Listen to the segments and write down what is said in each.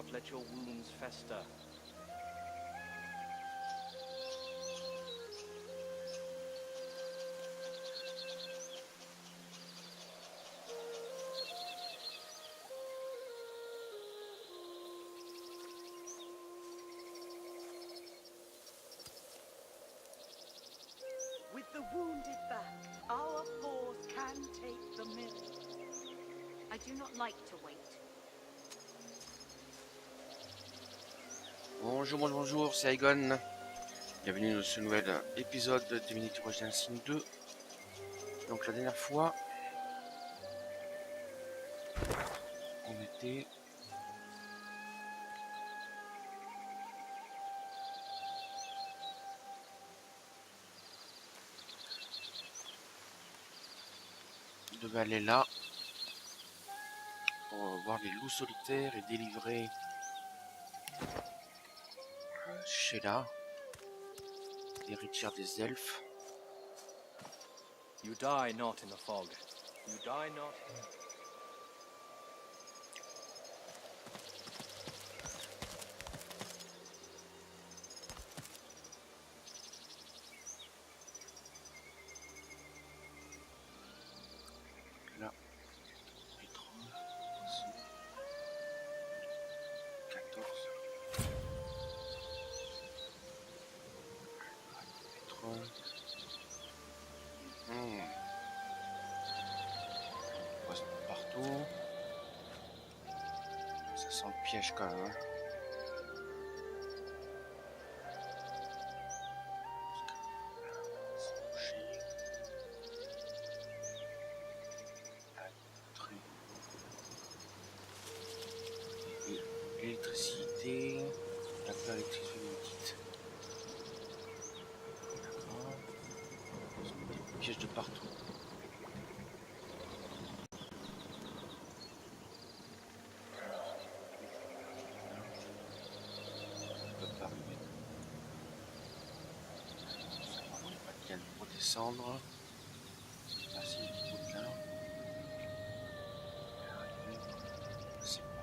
not let your wounds fester. With the wounded back, our paws can take the mill. I do not like to wait. Bonjour, c'est Aigon. Bienvenue dans ce nouvel épisode de DIVINITY prochaines 2. Donc la dernière fois, on était... On devait aller là pour voir les loups solitaires et délivrer Sheila, l'héritière des elfes. You die not in the fog. You die not here. Là, pétrole, ici, 14. Pétrole. Poisson partout. Ça sent le piège quand même. Hein. L'électricité, la peur électrique féminine. D'accord. Des pièges de partout. On peut pas arriver. On n'a pas de canne pour descendre. Là, c'est une route là. C'est pas là.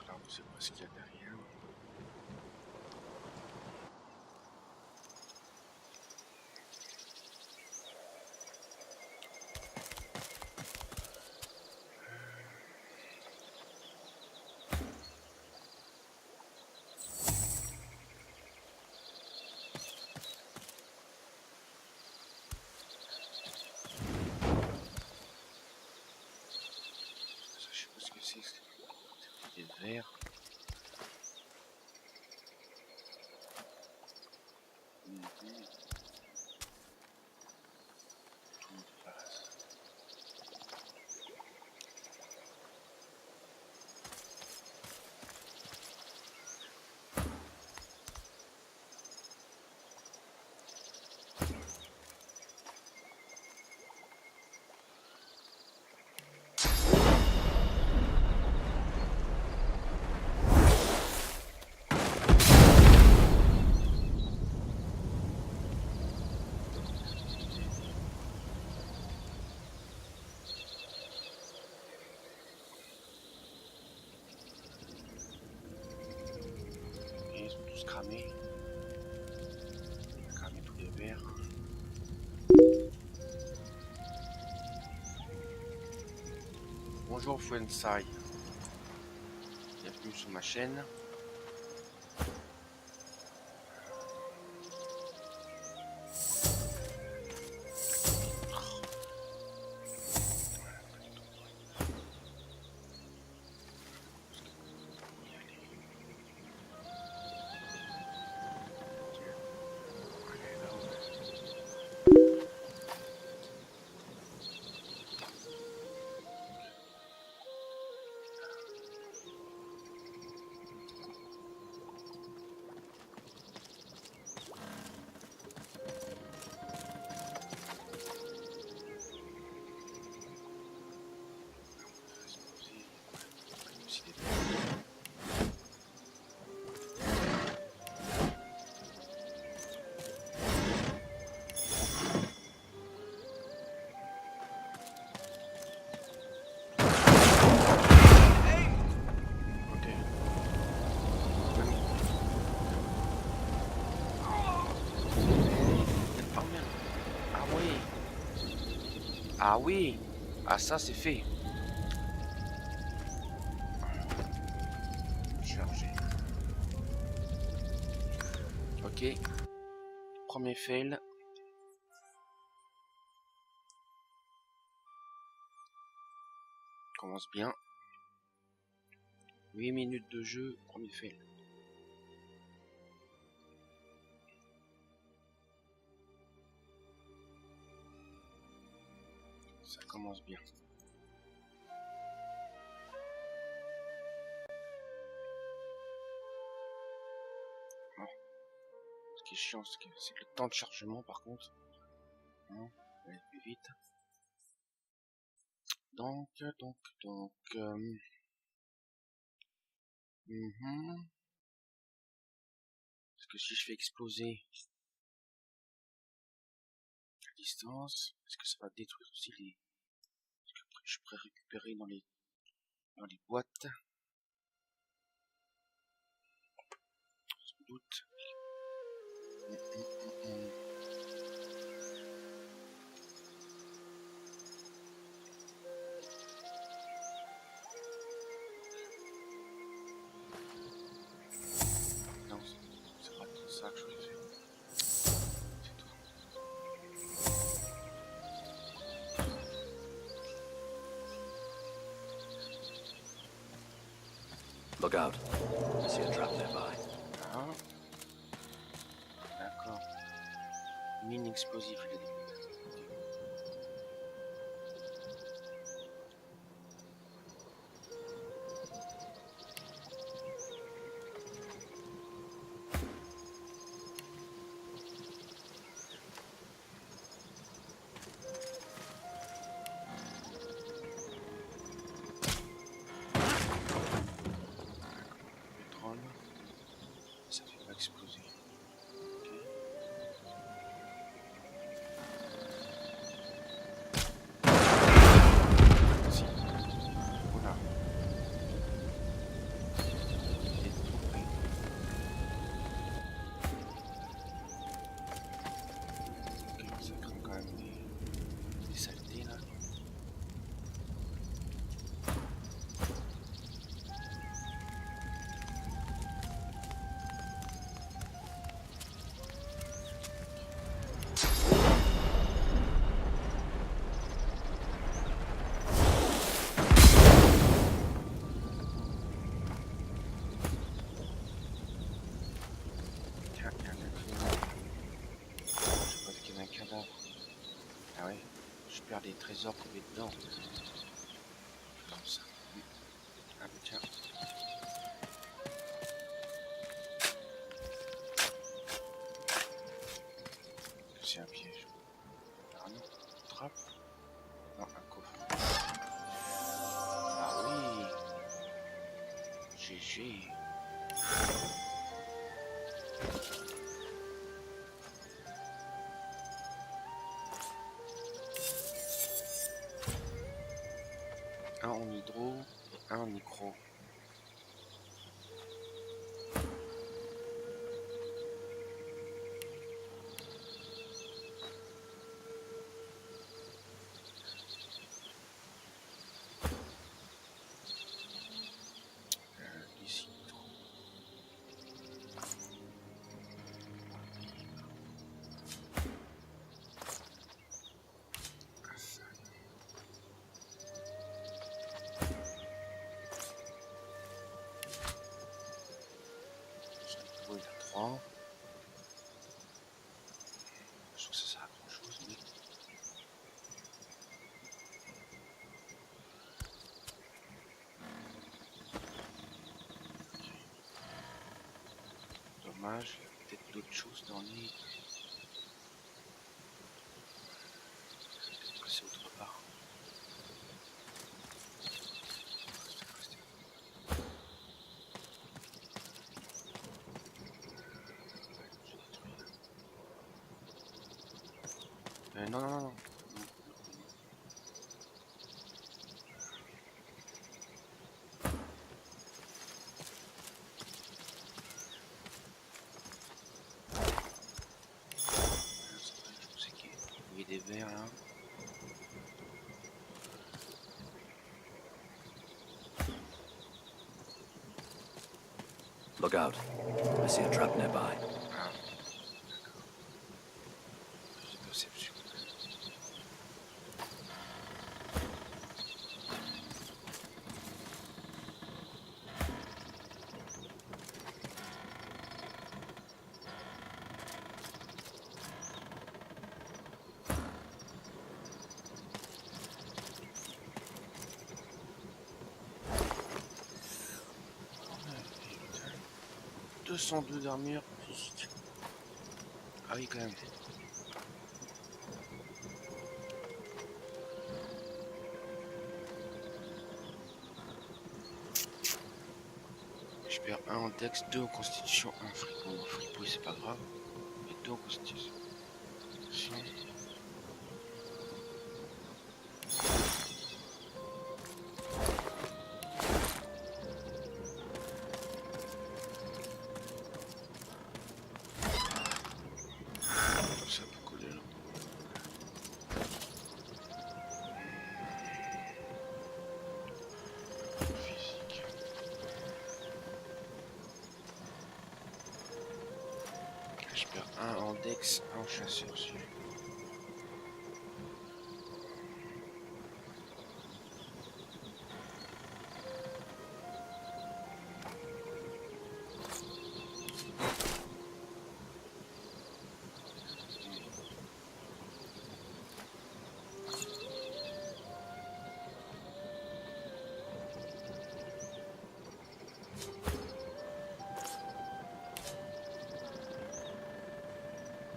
Là, on ne sait pas ce qu'il y a derrière. Ça, je sais pas ce que c'est. C'est des verres. Tout de base. Et ils sont tous cramés. On a cramé tous les verres. Bonjour Fuensai. Bienvenue sur ma chaîne. Ah oui. Ah ça c'est fait. Charger. Ok. Premier fail. Commence bien. 8 minutes de jeu, premier fail. Ça commence bien. Bon. Ce qui est chiant, c'est que le temps de chargement par contre. On va aller plus vite. Donc. Parce que si je fais exploser la distance, est-ce que ça va détruire aussi les... Parce que après, je pourrais récupérer dans les boîtes. Sans doute. Non, c'est pas tout ça que je voulais faire. C'est tout. Look out. I see a trap nearby. Ah. D'accord. Mine explosive, il a dit. Pétrole. Ça fait pas exploser. Ok. Si. Oula. Il est trompé. Ok, ça craint quand même des saletés là. Tiens, il y a un incliné. Je suppose qu'il y a un cadavre. Ah ouais, je perds des trésors trouvés dedans. Faisons ça. Ah bah tiens. C'est un piège. Ah non, trappe. Non, un coffre. Ah oui. GG. Un en hydro et un en micro. Ici. Il y a 3. Je trouve que ça sert à grand chose, mais... Dommage, il y a peut-être d'autres choses dans les... Peut-être que c'est autre part. Non, non, non. Je sais qu'il y a des verres là. Look out. I see a trap nearby. Ah, d'accord. Plus de perception. Putain. 202 d'armure physique. Ah oui, quand même. Je perds 1 en dex, 2 en constitution, 1 fripouille. Fripouille, c'est pas grave. Et 2 en constitution. Ça peut coller là. Physique. Je perds 1 en dex, 1 en chasseur sur.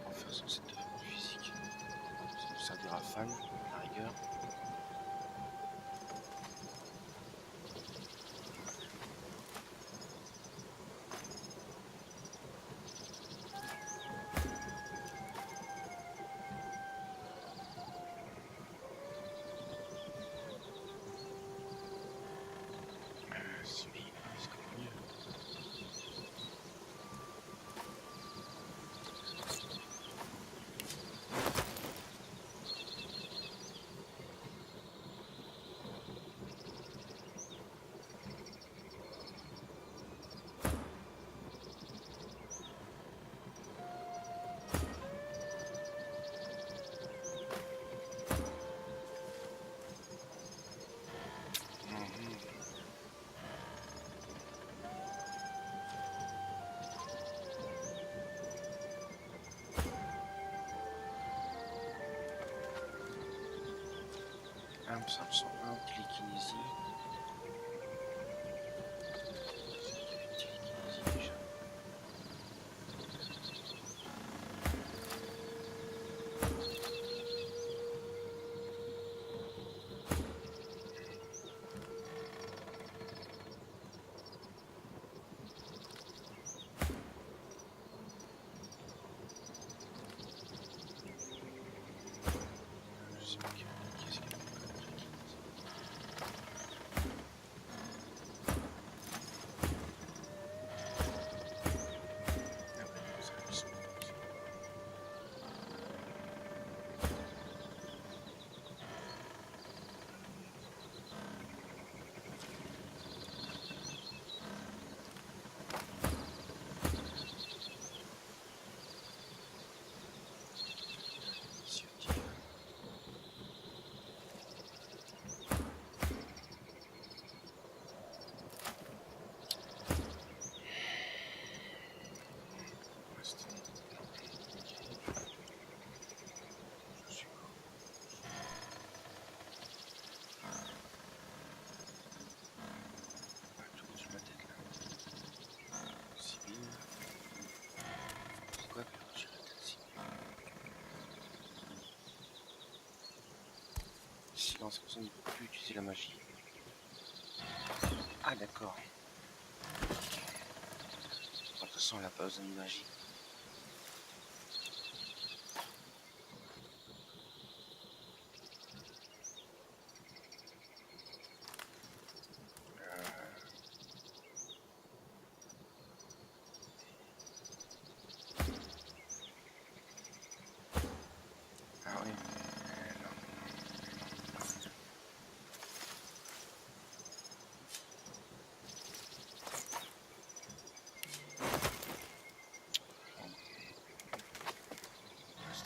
Enfin, c'est de physique. Ça nous servira à fan, à la rigueur. Si, c'est quand même mieux. Absorption 1, télékinésie. Télékinésie déjà. Je sais pas qu'est-ce qu'il y a comme télékinésie. Silence, comme ça on ne peut plus utiliser la magie. Ah d'accord. De toute façon elle n'a pas besoin de magie. Ah oui.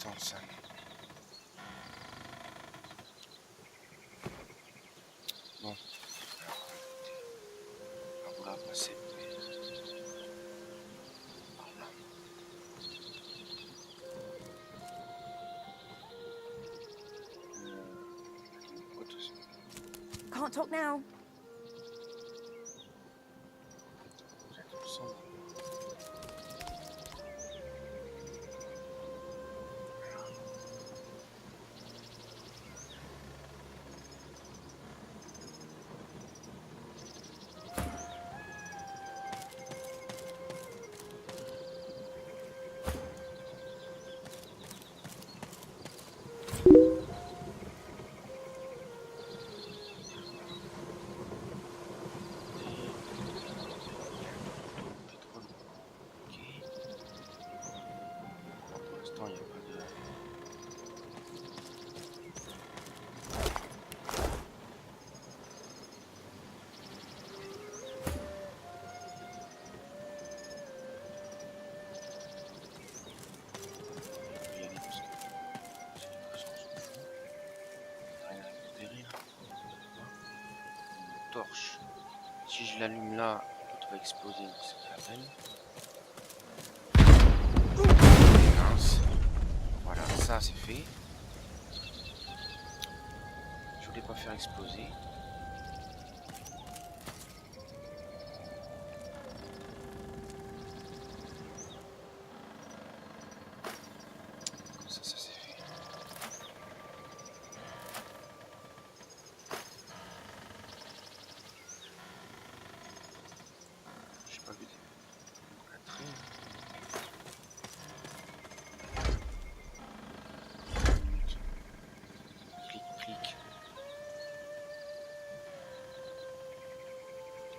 attends ça. Bon. Alors, écoutez. On va vouloir passer par là. Attention. Can't talk now. Vous êtes ensemble. Il n'y a pas de... Je vais y aller parce que c'est des pressions qu'on s'en fout. Rien à récupérer là. Une torche. Si je l'allume là, tout va exploser, donc c'est pas la peine. Voilà, ça c'est fait. Je voulais pas faire exploser. Comme ça c'est fait. J'ai pas vu la traîne.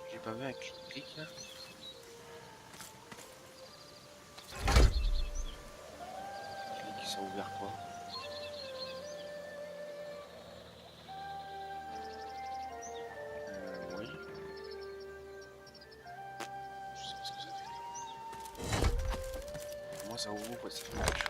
J'ai pas vu un clic là. Clic, ça a ouvert quoi? Oui. Je sais pas ce que ça fait. Moi ça ouvre, ça fait quelque chose.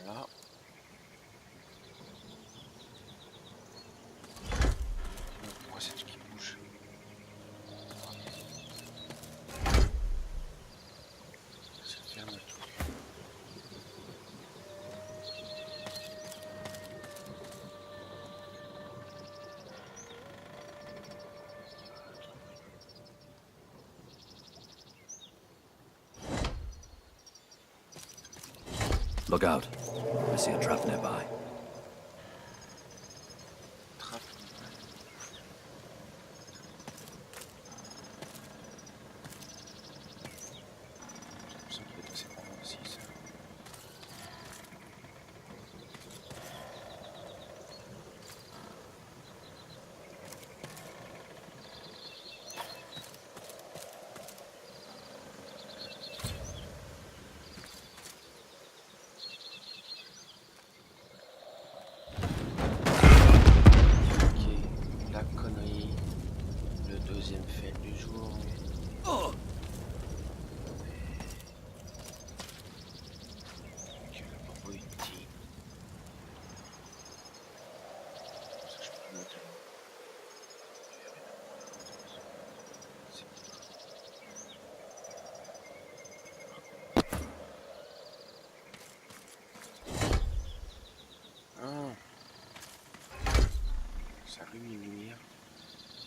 Là. Pourquoi c'est tout qui bouge? Ça ferme le truc. Look out. I see a trap nearby. Trappe. J'ai l'impression qu'il est passé par là aussi, ça. Deuxième fait du jour. Oh! Quel abruti. Ça, je peux le mettre là. Ah. Ça allume une lumière.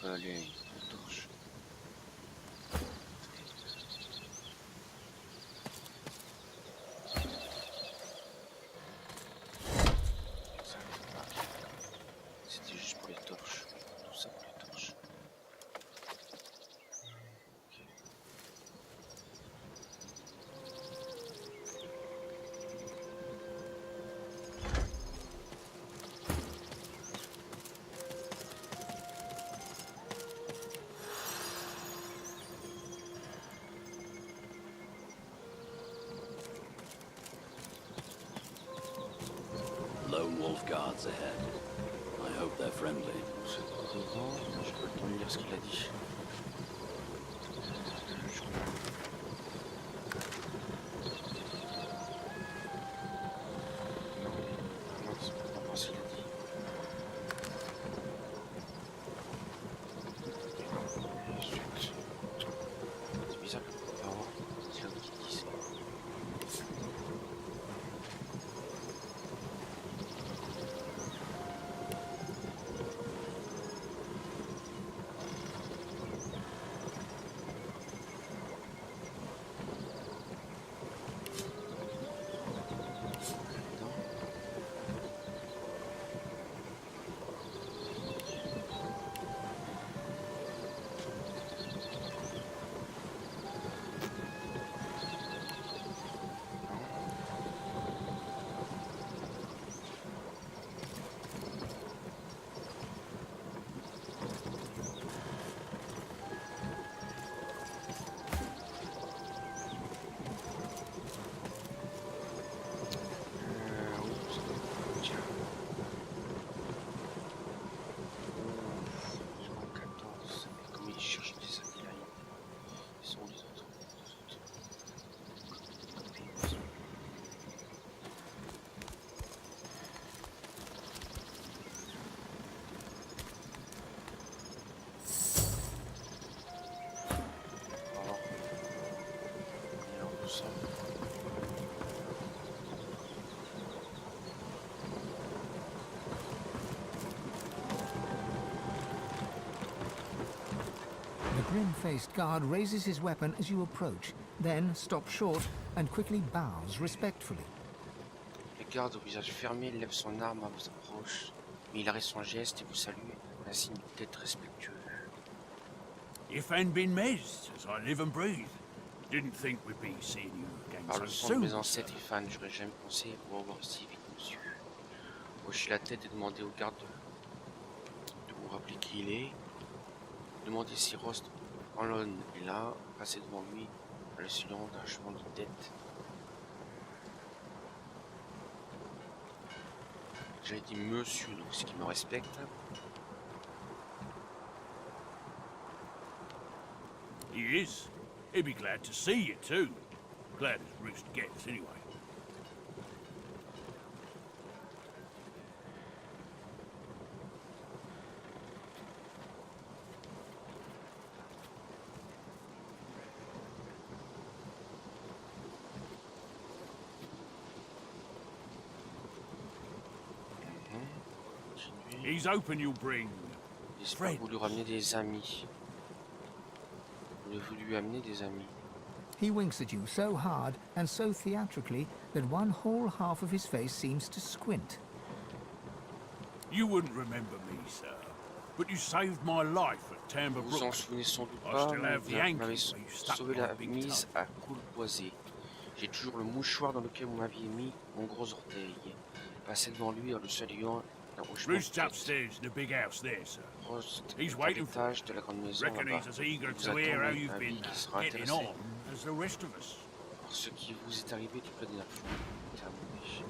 Allez, une torche. C'était juste pour les torches. Tout ça pour les torches. Okay. of guards ahead. I hope they're friendly. C'est devant, je peux le temps de lire ce qu'il a dit. The grim-faced guard raises his weapon as you approach, then stops short and quickly bows respectfully. Le garde au visage fermé lève son arme à vos approches, mais il arrête son geste et vous salue d'un signe de tête respectueux. If I'd been mezed, as I live and breathe, didn't think we'd be seeing you again Par so le sang de soon. mes ancêtres et fans, j'aurais jamais pensé vous revoir si vite, monsieur. Hochez la tête et demandez au garde de vous rappeler qui il est. Demandez si Rost, Anlon est là, passez devant lui, à le silence d'un chemin de tête. J'ai dit monsieur, donc ce qui me respecte. He is. He'd be glad to see you too. Glad as Rost gets, anyway. He's hoping you'll bring. J'espère que vous lui ramenez des amis. Vous lui amener des amis. He winks at you so hard and so theatrically that one whole half of his face seems to squint. You wouldn't remember me, sir, but you saved my life at Tamber Vous vous en Brook. souvenez sans doute I pas, still mais have the vous m'avez ankles where you stuck sauvé my la big mise toe. à coule boisée. J'ai toujours le mouchoir dans lequel vous m'aviez mis mon gros orteil. Passez devant lui en le saluant d'un hochement de Roost's tête. upstairs in the big house there, sir. Rost He's est à waiting for l'étage de la grande maison Reckon là-bas. he's as eager Il vous to hear how attend you've un been avis qui sera getting intéressé on as the rest of us. par ce qui vous est arrivé toute la dernière fois. Terminé.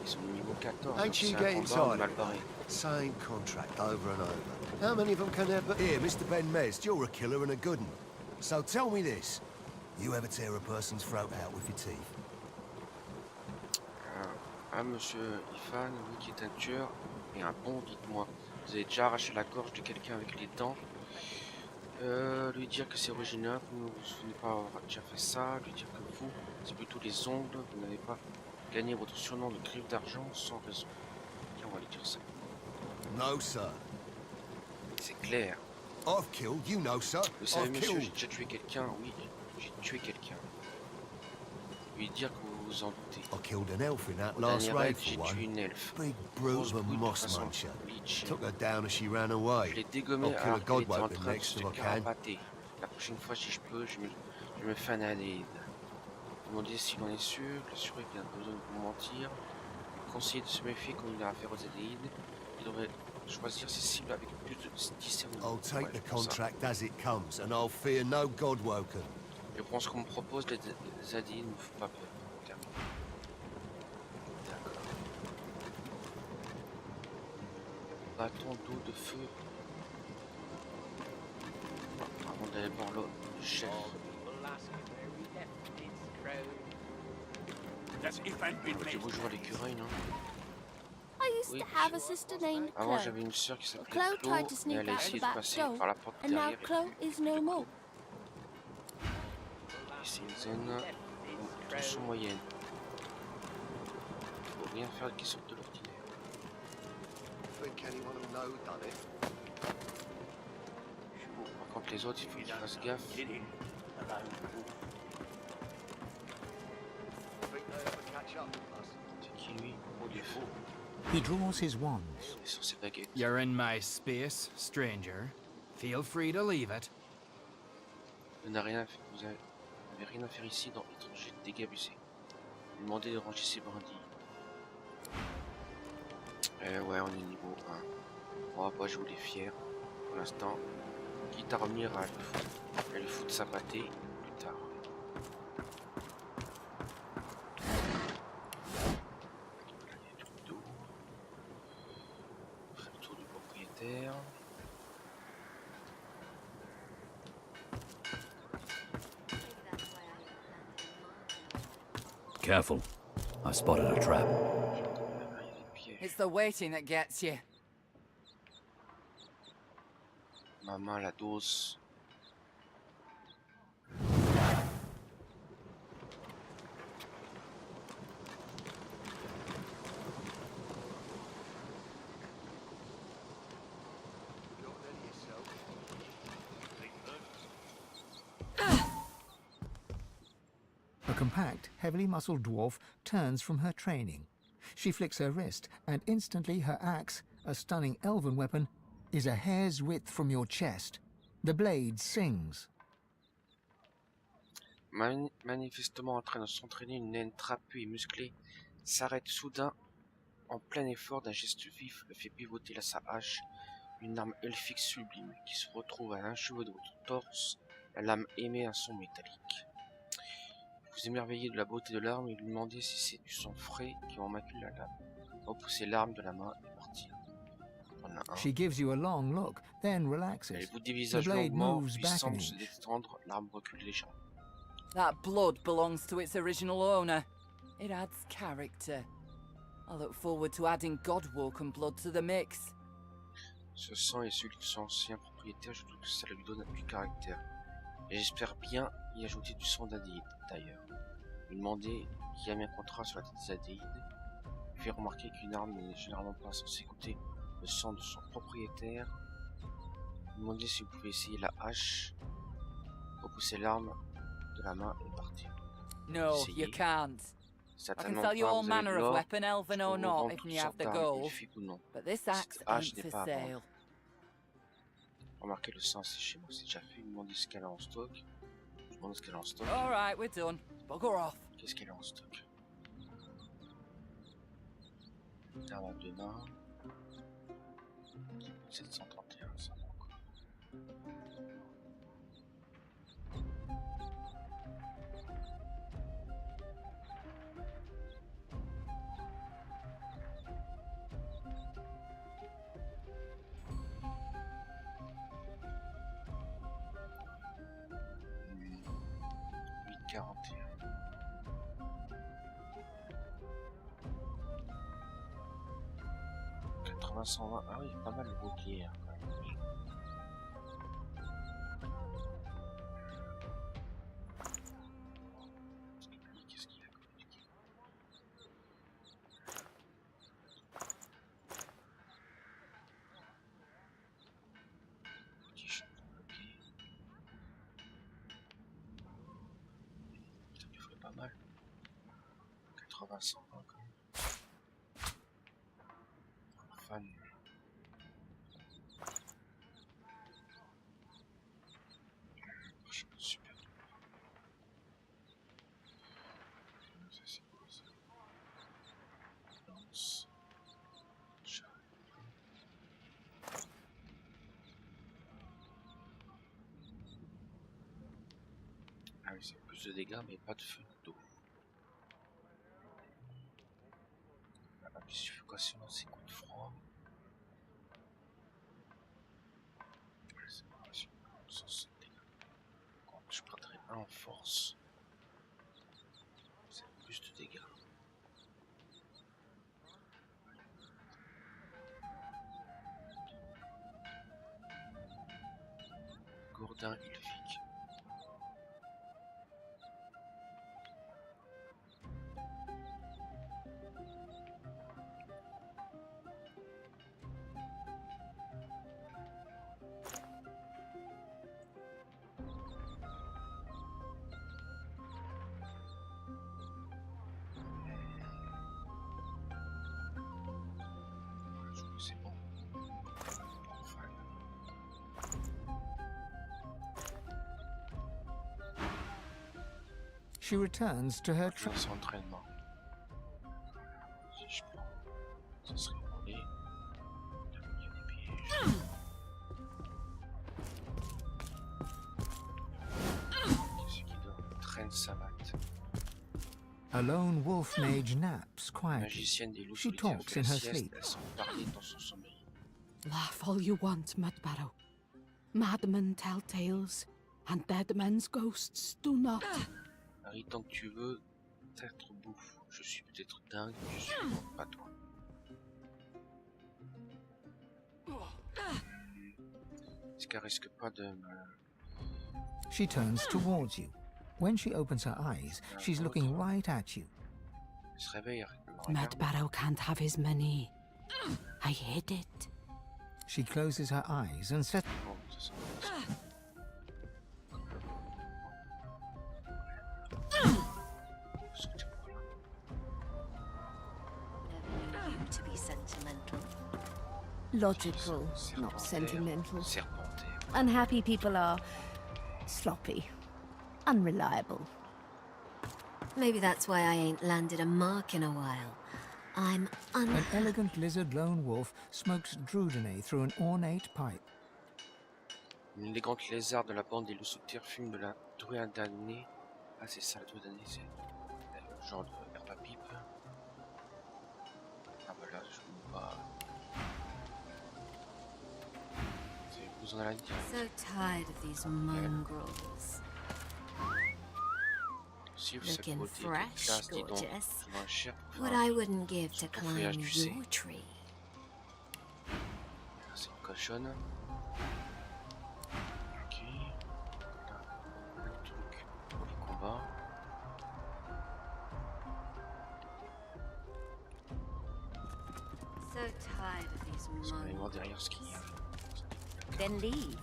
Ils sont niveau 14. Ain't you C'est un getting combat tired mal of barré. that? Same contract over and over. How many of them can there be? Here, Mr. Ben Mezd, you're a killer and a good one. So tell me this. You ever tear a person's throat out with your teeth? Ah, monsieur Ifan, vous qui êtes un tueur et un bon, dites-moi. Vous avez déjà arraché la gorge de quelqu'un avec les dents. Lui dire que c'est original, que vous ne vous souvenez pas avoir déjà fait ça. Lui dire que vous, c'est plutôt les ongles. Vous n'avez pas gagné votre surnom de griffe d'argent sans raison. Tiens, on va lui dire ça. No, sir. C'est clair. I've killed, you know, sir. Vous savez, I've monsieur, j'ai killed. déjà tué quelqu'un. Oui, j'ai tué quelqu'un. Lui dire que vous vous en doutez. I killed an elf in that Au last dernier raid, raid, j'ai for tué one. une elfe. Big brute Grosse of a brute de moss façon muncher. bleachée. Took her down as she ran Je away. l'ai dégommé I'll kill a alors qu'elle était en godwoken train de next se if I can. carapater. La prochaine fois, si je peux, je me fais un aide. Demandez s'il en est sûr, l'assurer qu'il a besoin de vous mentir. Conseiller de se méfier quand il a affaire aux Adéides. Il devrait choisir ses cibles avec plus de discernement. I'll take Ouais, the je pense ça. contract as it comes, and I'll fear no godwoken. Je prends ce qu'on me propose, les Adéides ne me font pas peur. Terminé. bâton d'eau de feu. Avant d'aller voir le chef. That's if hadn't been Tu missed. veux jouer à l'écureuil, non? I used Oui. to have a sister named Avant, Chloe. j'avais une sœur qui s'appelait Chloe Chlo, tried to et sneak elle a out the essayé de back passer door, par la porte and now derrière. Chloe is no more. C'est une zone tension moyenne. Faut rien faire qui sorte de l'ordinaire. Think anyone will know who done it? Par contre, les autres, il faut qu'ils fassent gaffe. Get in. Think they ever catch up with us? C'est qui lui? Au défaut, He draws his wand. il est sur ses baguettes. You're in my space, stranger. Feel free to leave it. Vous n'avez rien à faire ici dans l'étranger dégabusé. Lui demandez de ranger ses brindilles. Ouais, on est niveau 1. On va pas jouer les fiers pour l'instant. Quitte à revenir à lui foutre sa pâtée plus tard. Voilà, il y a tout le dos. On fait le tour du propriétaire. Careful. I spotted a trap. Ah, il y a des pièges. It's the waiting that gets you. Maman, la dose. Got ready yourself. A compact, heavily muscled dwarf turns from her training. She flicks her wrist, and instantly her axe, a stunning elven weapon, is a hair's width from your chest. The blade sings. Manifestement en train de s'entraîner, une naine trapue et musclée s'arrête soudain en plein effort. D'un geste vif le fait pivoter à sa hache, une arme elfique sublime qui se retrouve à un cheveu de votre torse. La lame émet un son métallique. Vous émerveillez de la beauté de l'arme et lui demandez si c'est du sang frais qui en macule la lame. Repoussez l'arme de la main et partir. On a un. She gives you a long look, then Elle relaxes. vous dévisage The blade longuement, moves puis back semble an se inch. détendre, l'arme recule légèrement. That blood belongs to its original owner. It adds character. I look forward to adding Godwoken blood to the mix. Ce sang est celui de son ancien propriétaire, je trouve que ça lui donne du caractère. Et j'espère bien y ajouter du sang d'Adéide, d'ailleurs. Lui demander qui a mis un contrat sur la tête des Adéides. Lui fait remarquer qu'une arme n'est généralement pas censée goûter le sang de son propriétaire. Lui demander si vous pouvez essayer la hache. Repousser l'arme de la main et partir. No, Essayez. you can't. I can Certainement sell you pas, all vous avez de manner of l'or. weapon, elven Je or peux vous not, vendre if toutes you have sortes the d'armes, gold. elfiques ou non. But this Cette axe hache ain't n'est for pas à vendre. sale. Remarquez le sang séché, moi c'est déjà fait. Lui demander ce qu'elle a en stock. Je demande ce qu'elle a en stock. All right, we're done. Bugger off. Qu'est-ce qu'elle a en stock? Arme à deux mains. 731, ça va encore. Hmm. 841. Ah oui, pas mal de boucliers hein, quand même. Qu'est-ce qu'il a communiqué? Petit champ bloqué. Ça lui ferait pas mal. 80, 120 quand même. Fan. Super. Ça c'est quoi ça? Lance. Chat. Ah oui, c'est plus de dégâts mais pas de feu d'eau. La suffocation, c'est coups de froid. Je prendrai un en force. C'est plus de dégâts. Gourdin Ulfique. C'est bon. She returns to her Je fais son entraînement. Si je prends, ça serait roulé. Il y a des pièges. Qu'est-ce qui donne? Traîne savate. A lone wolf mage naps quietly. Magicienne des loups She solitaires talks fait in la her sieste, sleep. elle semble parler dans son sommeil. Laugh all you want, Mudbarrow. Madmen tell tales, and dead men's ghosts do not. Harry, tant que tu veux, être bouffe. Je suis peut-être dingue, mais je suis bon, pas toi. Est-ce qu'elle risque pas de me... She turns towards you. When she opens her eyes, she's looking right at you. Elle se réveille, elle me regarde. Mudbarrow can't have his money. I hid it. She closes her eyes and sets... Bon, ça sent bien. Qu'est-ce que tu vois là? Never knew you to be sentimental. Logical, not Serpentaire. sentimental. Serpentaire. Unhappy people are sloppy, unreliable. Maybe that's why I ain't landed a mark in a while. I'm An elegant lizard lone wolf smokes Dur'NehViir through an ornate pipe. Une élégante lézard de la bande des loups solitaires fume de la Dur'NehViir. Ah, c'est ça, la Dur'NehViir, c'est le genre de herbe à pipe. Ah, bah là, je ne vois pas. C'est vous en allez dire. so tired of these mongrels. Si vous Looking côté fresh, classe, dis donc, gorgeous. souvent cher pour What faire I wouldn't give to son climb feuillage, tu sais. your tree. C'est une cochonne. Ok. Là, un truc pour le combat. So tired of these Parce qu'on va voir mongrels. derrière ce qu'il y a. Then leave.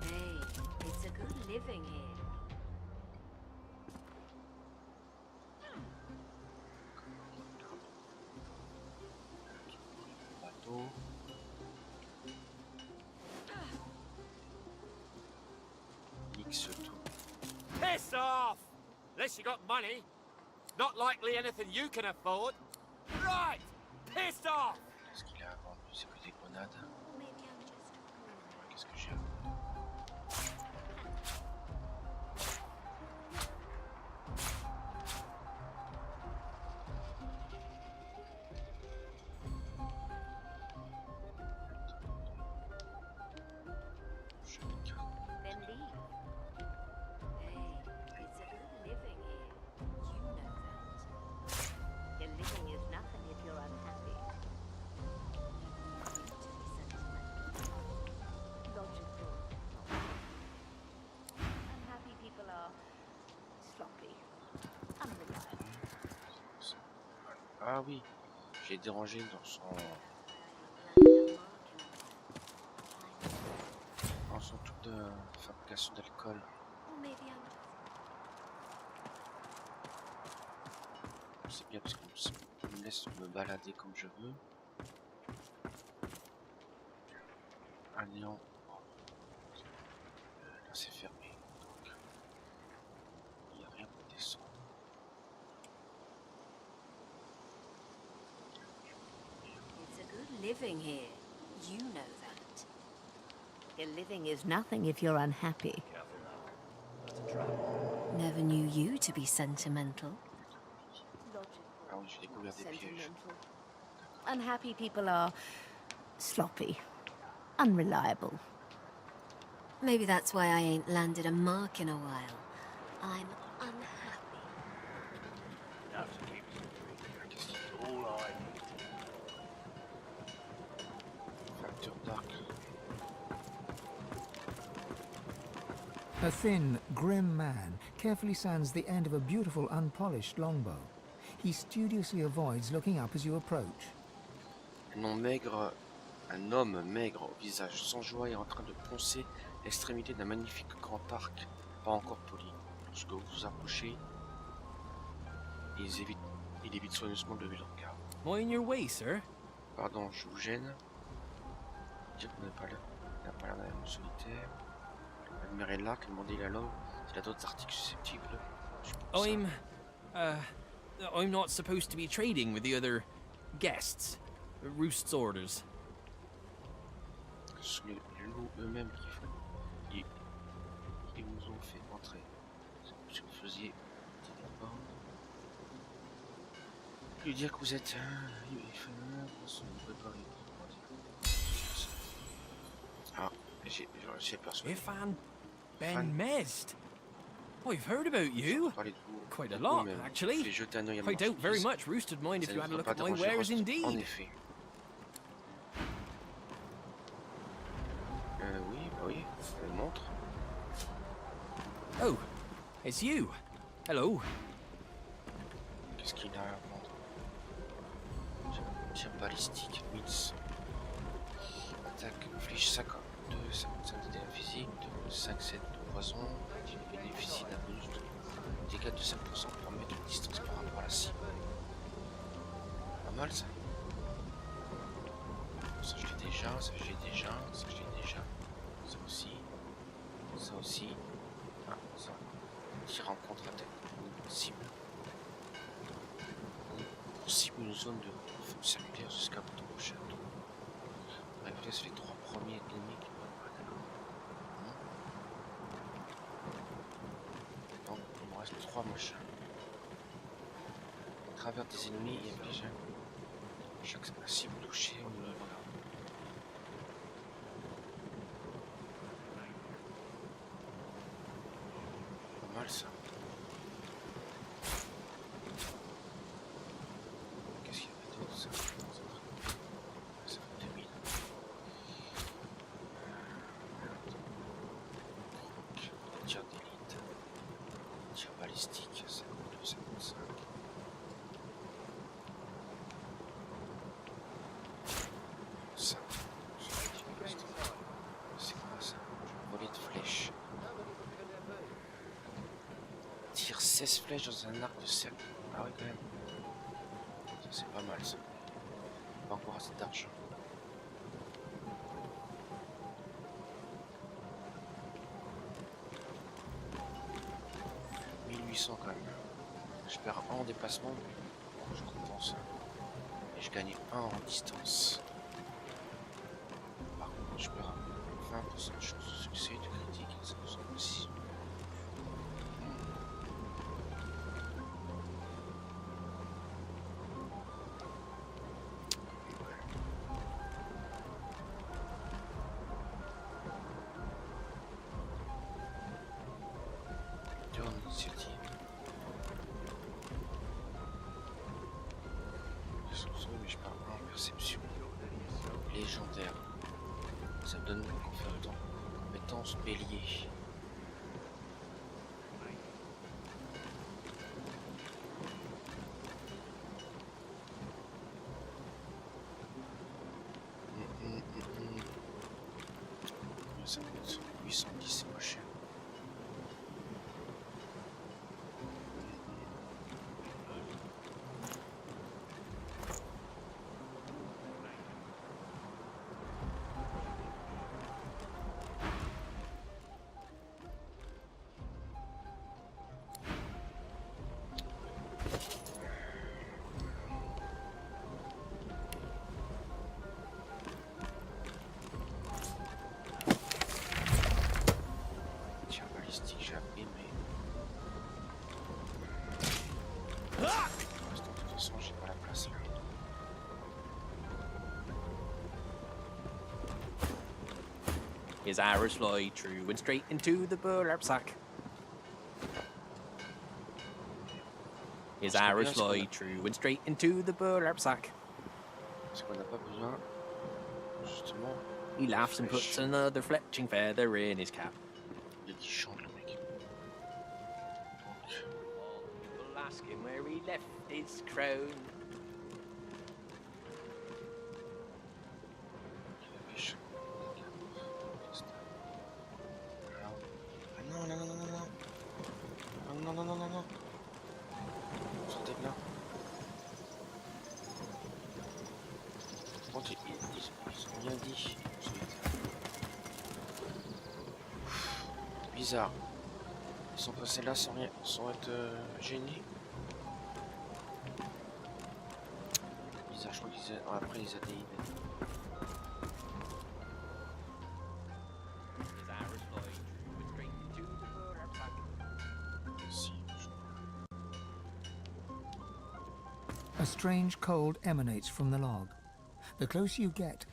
Hey, it's a good living here. Bateau. Mix tout. Piss off! Unless you got money. Not likely anything you can afford. Right! Pissed off! Qu'est-ce qu'il a à vendre? C'est que des grenades. Maybe I'm just Qu'est-ce que j'ai à vendre? Je vais dire. Then leave. Hey, it's a good living here. You know that. Your living is nothing if you're unhappy. Logical. Unhappy people are sloppy, unreliable. Ah oui, j'ai dérangé dans son truc de fabrication d'alcool. Or maybe I'm just C'est bien parce qu'on me laisse me balader comme je veux. Anlon. Là c'est fermé. Donc il n'y a rien pour descendre. It's a good living here. You know that. Your living is nothing if you're unhappy. Never knew you to be sentimental. Ah oui, j'ai découvert des pièges. Unhappy people are sloppy, unreliable. Maybe that's why I ain't landed a mark in a while. I'm unhappy. Enough to keep us intrigued. Just all I need. Facteur d'arc. A thin, grim man carefully sands the end of a beautiful, unpolished longbow. He studiously avoids looking up as you approach. Un homme maigre au visage sans joie est en train de poncer l'extrémité d'un magnifique grand arc, pas encore poli. Lorsque vous vous approchez, il évite soigneusement de lever le regard. Mind your way, sir. Pardon, je vous gêne. Dire qu'on n'est pas là. Il n'a pas l'air d'un solitaire. Admirez l'arc, demandez à l'homme s'il a d'autres articles susceptibles. I'm not supposed to be trading with the other guests. Rost's orders. Ce sont les loups eux-mêmes qui nous ont fait entrer. Si vous faisiez lui dire que vous êtes j'ai perçu. Ifan Ben Mezd. I've heard about you. Quite a lot, actually. I doubt very much Rost would mind if you had a look at my wares indeed. En effet. Oui, elle montre. Oh, it's you. Hello. Qu'est-ce qu'il a à vendre? Tir balistique, 1100. Attaque, flèche 52, 55 de dégâts physiques, 5-7 de poison. Il bénéficie d'un bonus de dégâts de 5% pour mettre une distance par rapport à la cible. Pas mal ça. Ça je l'ai déjà, ça je l'ai déjà, ça je l'ai déjà. Ça aussi. Ça aussi. Ah, ça. Tir en contre-attaque. Cible. Pour cible une zone de feu circulaire jusqu'à votre prochain tour. Réflexe les 3 premiers ennemis qui donc il me reste 3 machins. À travers des ennemis et avec les gens. Chaque cible touchée, on le regarde. Pas mal ça. Qu'est-ce qu'il y avait d'autre ça? Ça fait 2000. Tir d'élite. Tir balistique, 52, 55. Ça. C'est quoi ça? Volet de flèches. Tire 16 flèches dans un arc de cercle. Ah oui quand même. Ça c'est pas mal ça. Pas encore assez d'argent. Quand même. Je perds 1 en déplacement, je compense. Et je gagne 1 en distance. Par contre, je perds 20% de chance de succès, de critique et 5% de précision. Dur'NehViir. Mais je parle en perception. Légendaire. Ça me donne une compétence bélier. Ça coûte 810, c'est pas cher. His arrows fly true and straight into the burlap sack. His arrows fly true and straight into the burlap sack. Parce qu'on n'a pas besoin, justement. He laughs and puts another fletching feather in his cap. Il chante le mec. People ask him where he left his crown. Non, non, non, non, non, non. Non, non, non, non, non. Sortez de là. Bon, ils ont rien dit. Bizarre. Ils sont passés là sans rien, sans être gênés. Bizarre, je crois qu'ils après ils ADI. A strange cold emanates from the log. The closer you get,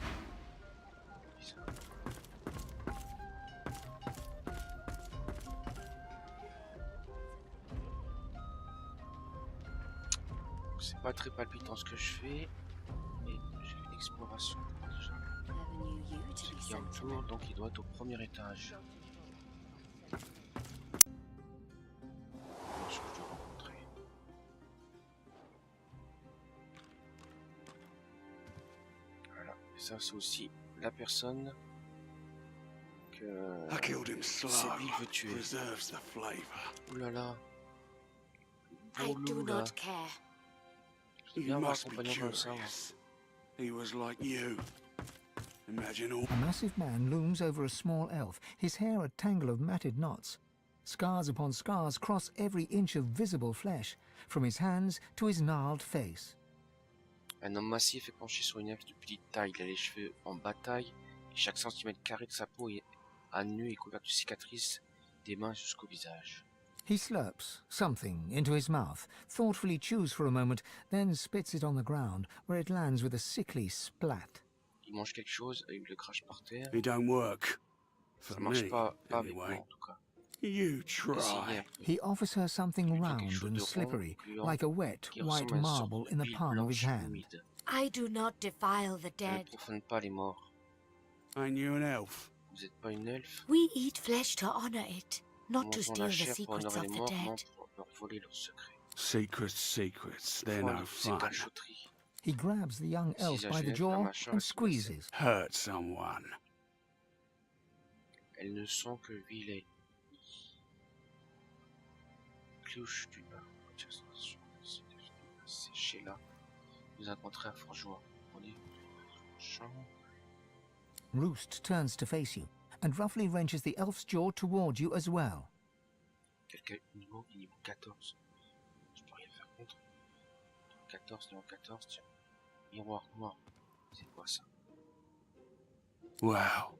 c'est pas très palpitant ce que je fais. Et j'ai fait l'exploration déjà. C'est qu'il y a un tour, donc il doit être au premier étage. Je dois rencontrer. Voilà, et ça c'est aussi la personne que Sébille veut tuer. Ouh là là. I do not care. You must be curious. He was like you. Imagine all. a massive man looms over a small elf, his hair a tangle of matted knots. Scars upon scars cross every inch of visible flesh, from his hands to his gnarled face. Un homme massif est penché sur une elfe de petite taille. Il a les cheveux en bataille et chaque centimètre carré de sa peau est à nu et couvert de cicatrices des mains jusqu'au visage. He slurps something into his mouth, thoughtfully chews for a moment, then spits it on the ground, where it lands with a sickly splat. Il mange quelque chose et il le crache par terre. It don't work. For Ça marche me, pas avec moi anyway. en tout cas. You try. He offers her something round and slippery, like a wet, white marble in the palm of his hand. I do not defile the dead. Ne profane pas les morts. Ain't you an elf? Vous êtes pas une elfe? We eat flesh to honor it, not to Mangeons steal la the chair pour secrets honorer of les the morts, dead. non pour leur voler leurs secrets. Secrets, they're no C'est fun. cachotterie. He grabs the young elf by the jaw and squeezes. Hurt someone. Elles ne sont que vilaines. Cloche du bas. C'est chez là. Vous rencontrez un forgeois. On est champ. Rost turns to face you, and roughly wrenches the elf's jaw toward you as well. Quelqu'un niveau 14. Je peux rien faire contre. 14, niveau 14, tiens. Miroir noir. C'est quoi ça? Wow.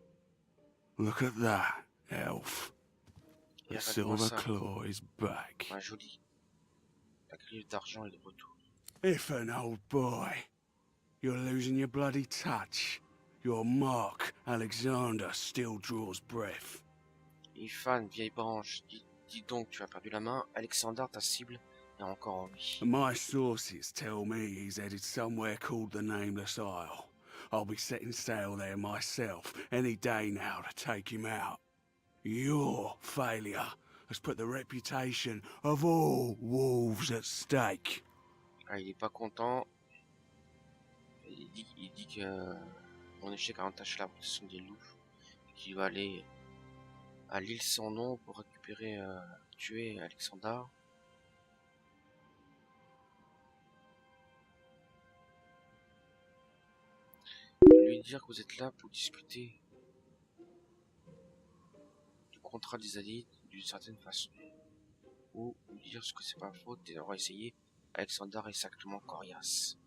Look at that, elf. The silver claw is back. Ah, joli. La griffe d'argent est de retour. If an old boy. You're losing your bloody touch. Your mark, Alexander, still draws breath. Ifan, vieille branche, dis donc, tu as perdu la main. Alexander, ta cible, est encore en vie. My sources tell me he's headed somewhere called the Nameless Isle. I'll be setting sail there myself any day now to take him out. Your failure has put the reputation of all wolves at stake. Ah, il est pas content. Il dit que mon échec a entaché la protection des loups. Qu'il va aller à l'île sans nom pour récupérer, tuer Alexander. Lui dire que vous êtes là pour discuter du contrat des alliés d'une certaine façon. Ou lui dire ce que c'est pas faute d'avoir essayé. Alexander est sacrément coriace.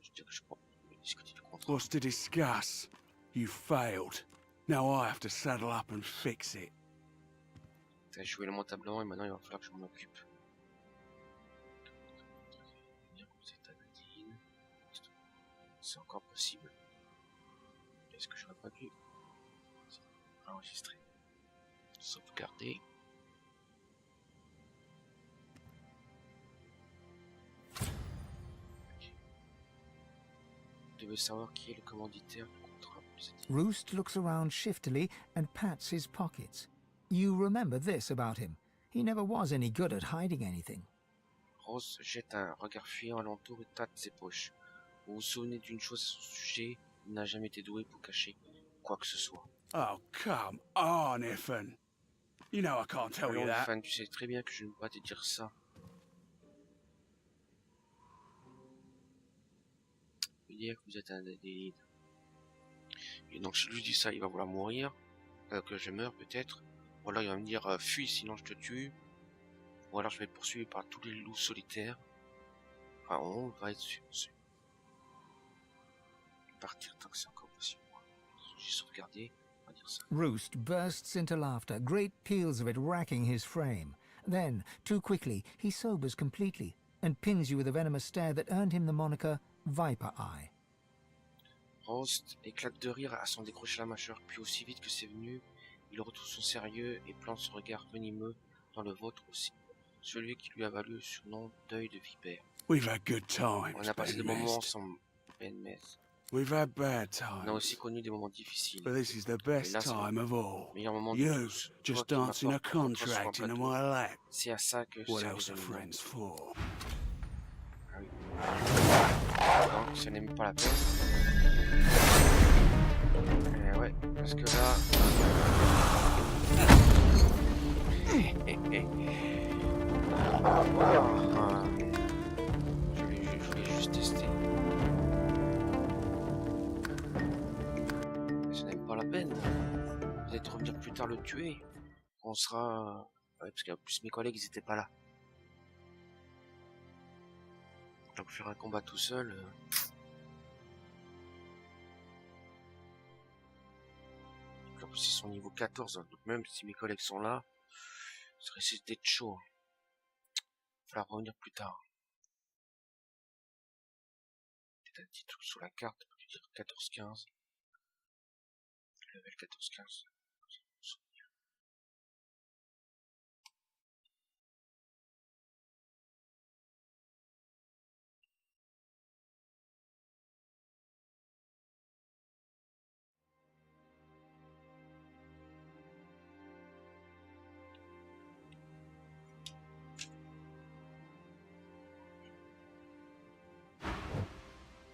Je dirais que je peux discuter du contrat. What's to discuss? You failed. Now I have to saddle up and fix it. T'as joué lamentablement et maintenant il va falloir que je m'en occupe. C'est encore possible. Est-ce que j'aurais pas dû Enregistrer. Sauvegarder. Vous devez savoir qui est le commanditaire du contrat. Rost looks around shiftily and pats his pockets. You remember this about him. He never was any good at hiding anything. Rost jette un regard fuyant alentour et tâte ses poches. Vous vous souvenez d'une chose à son sujet, il n'a jamais été doué pour cacher quoi que ce soit. Oh, come on, Ethan. You know I can't tell you that. Fan, tu sais très bien que je ne peux pas te dire ça. Je veux dire que vous êtes un des... Et donc si je lui dis ça, il va vouloir mourir. Que je meurs peut-être. Ou alors il va me dire fuis sinon je te tue. Ou alors je vais être poursuivi par tous les loups solitaires. Enfin on va être sûr. Partir tant que c'est encore possible. J'ai sauvegardé. Rost bursts into laughter, great peals of it racking his frame. Then, too quickly, he sobers completely and pins you with a venomous stare that earned him the moniker Viper Eye. Rost éclate de rire à son décrocher la mâchoire, puis aussi vite que c'est venu, il retrouve son sérieux et plante son regard venimeux dans le vôtre aussi. Celui qui lui a valu le surnom d'Oeil de Vipère. We've had good times, on a passé des moments ensemble, Ben Mes. We've had bad times. On a aussi connu des moments difficiles. But this is the best là, time of all. You, just dancing a contract into my lap. C'est à ça que what else are friends for? Ah oui. Donc, ça n'est même pas la peine. Ouais, parce que là... Je vais juste tester. Ça n'est pas la peine. Vous allez revenir plus tard le tuer. On sera... Ouais, parce qu'en plus mes collègues ils étaient pas là. Donc faire un combat tout seul... En plus ils sont niveau 14, donc même si mes collègues sont là, ça risque d'être chaud. Il va falloir revenir plus tard. Peut-être un petit truc sous la carte, on peut dire 14-15. Level 14-15.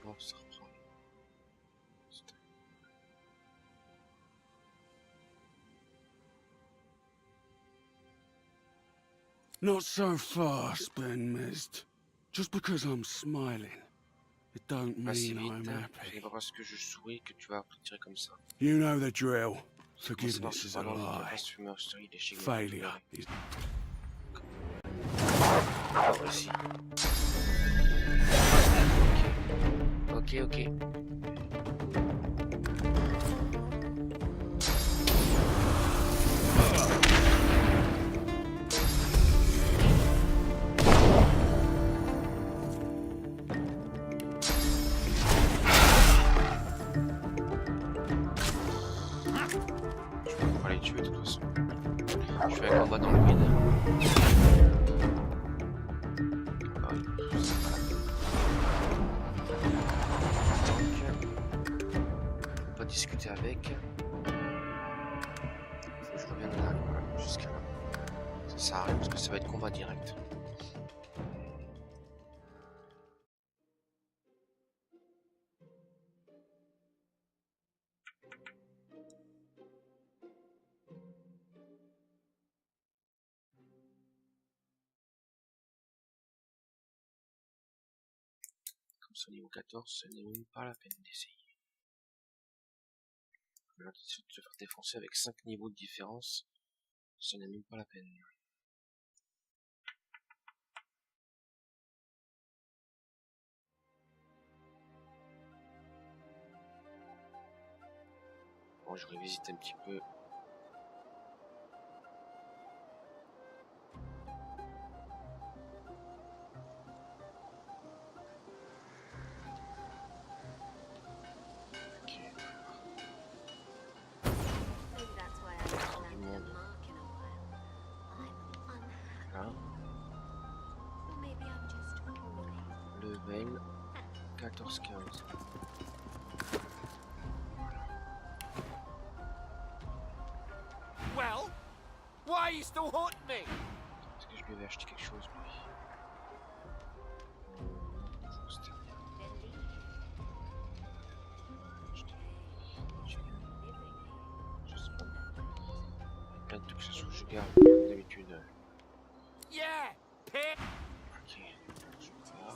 Bon, ça reprend. Not so fast, Ben Mist. Just because I'm smiling, it don't mean I'm happy. C'est pas parce que je souris que tu vas tirer comme ça. You know the drill. Forgiveness is a lie. Failure is... Ici. Ok. Je vais les tuer de toute façon. Je fais un combat dans le vide. On va discuter avec. Faut que je revienne là, voilà, jusqu'à là. Ça sert à rien parce que ça va être combat direct. Au niveau 14, ce n'est même pas la peine d'essayer. Là, de se faire défoncer avec 5 niveaux de différence, ce n'est même pas la peine. Bon, je révisite un petit peu. Voilà. Or maybe I'm just horny. Level 14-15. Well, why are you still haunting me? Est-ce que je lui avais acheté quelque chose, lui? Je sais rien. Je sais pas. Plein de trucs, ça se trouve, je garde comme d'habitude. Yeah, pit. Ok. Je peux pas.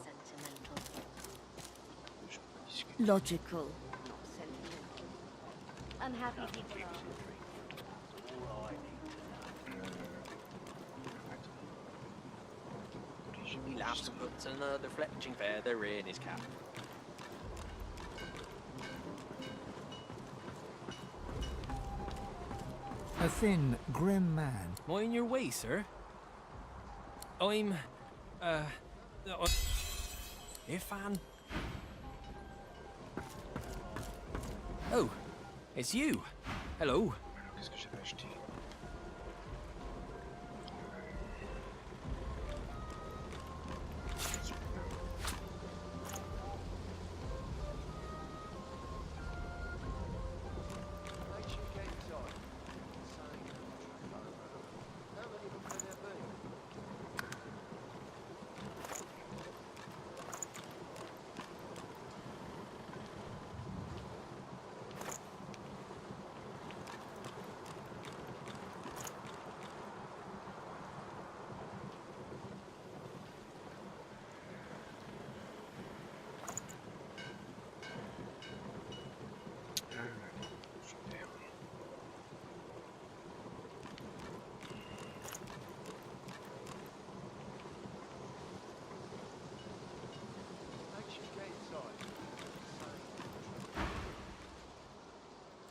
Je peux pas discuter. Logical, not sentimental. Unhappy people are. He laughs and puts another fletching feather in his cap. A thin, grim man. Mind your way, sir. I'm, Ifan. Oh, it's you. Hello. Qu'est-ce que j'avais acheté?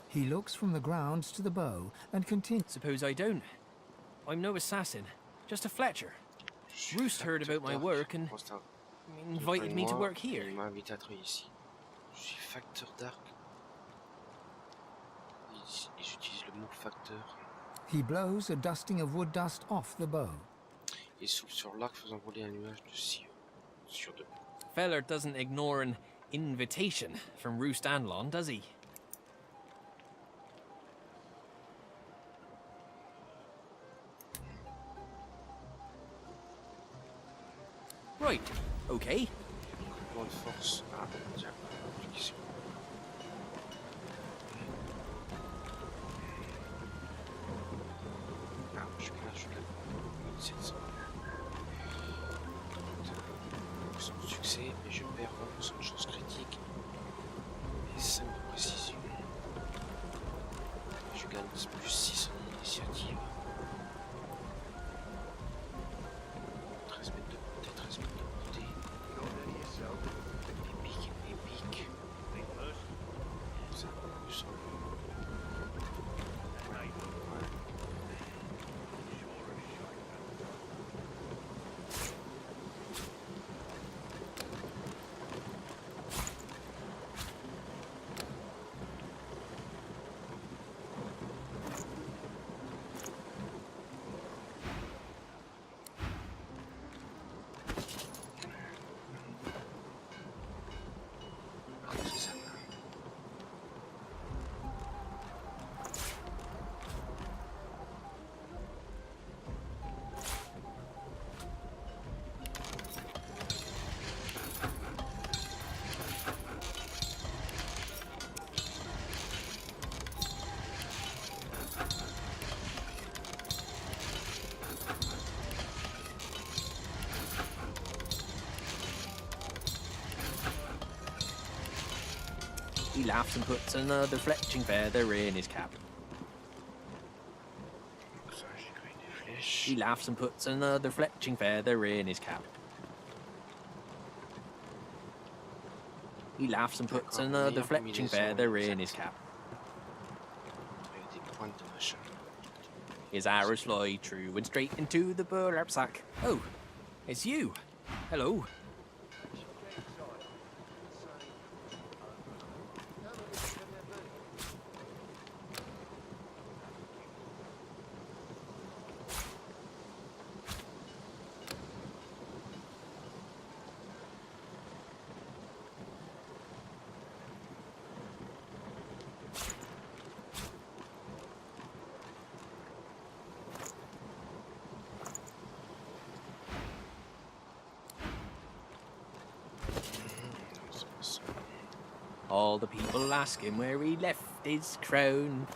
He looks from the grounds to the bow and continues. Suppose I don't. I'm no assassin, just a Fletcher. Rost heard about my work and invited me to work here. Il m'a invité à travailler ici. Je suis facteur d'arc. Et j'utilise le mot facteur. He blows a dusting of wood dust off the bow. Il souffle sur l'arc faisant voler un nuage de cire sur deux. Feller doesn't ignore an invitation from Rost Anlon, does he? Right, okay. Point de force. Ah, tiens, application. Ah, je suis là, 1700. Sans succès, mais je perds 20% de chance critique et 5 de précision. Je gagne plus 6 en initiative. 13 mètres de portée, 13 mètres de portée. Épique, épique. Ça va plus en He laughs and puts another fletching feather in his cap. He laughs and puts another fletching feather in his cap. He laughs and puts another fletching feather in his cap. His arrows fly true and straight into the burlap sack. Oh, it's you. Hello. all the people ask him where he left his crown.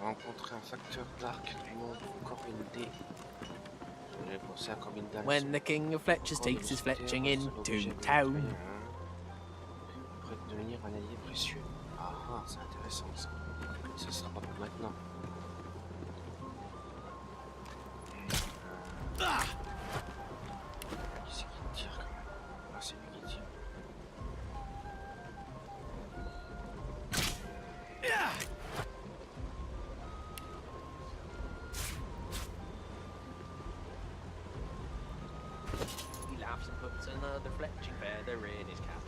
Rencontrer un facteur d'arc du nom de Corbin D. J'avais pensé à Corbin D. When the king of Fletchers takes his fletching into town. Prêt de devenir un allié précieux. Ah ah, c'est intéressant ça. Ça sera pas pour maintenant. Qui c'est qui tire quand même? Ah, c'est lui qui tire. He laughs and puts another fletching feather in his cap.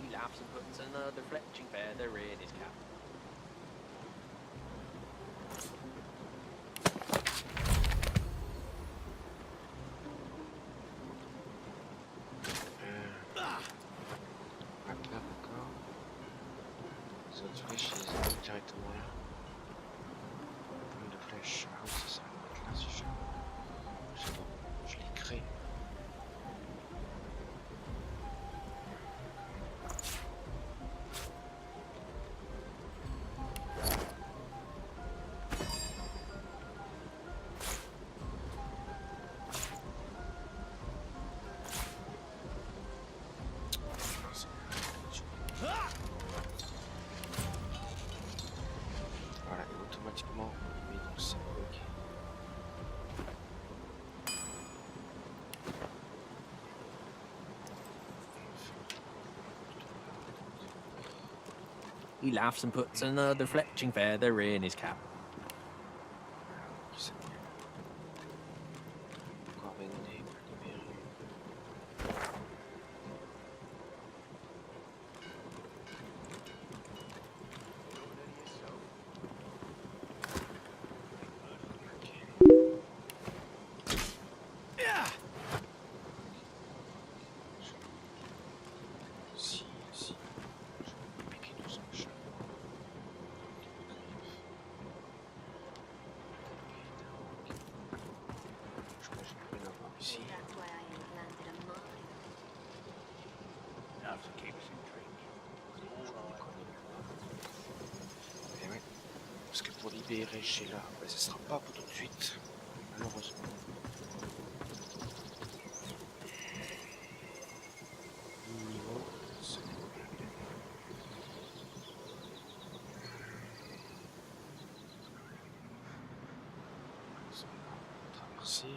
He laughs and puts another fletching feather in his cap. Maintenant encore. Les autres flèches, je les ai mis directement là. Une de flèches. Ah oui, ça va mettre là si je. C'est bon, je les crée. Voilà, et automatiquement, on met dans ça. Ok. He laughs and puts another fletching feather in his cap. Corbin D, libéré. Si, si. Je vais piquer tout ça, machin. Je crois que je vais l'avoir ici. That's why I ain't landed a mine. Enough to keep us intrigued. Eh ouais. Parce que pour libérer chez là, ben, ce sera pas pour tout de suite, malheureusement. Niveau, ce n'est pas bien. Ça va traverser.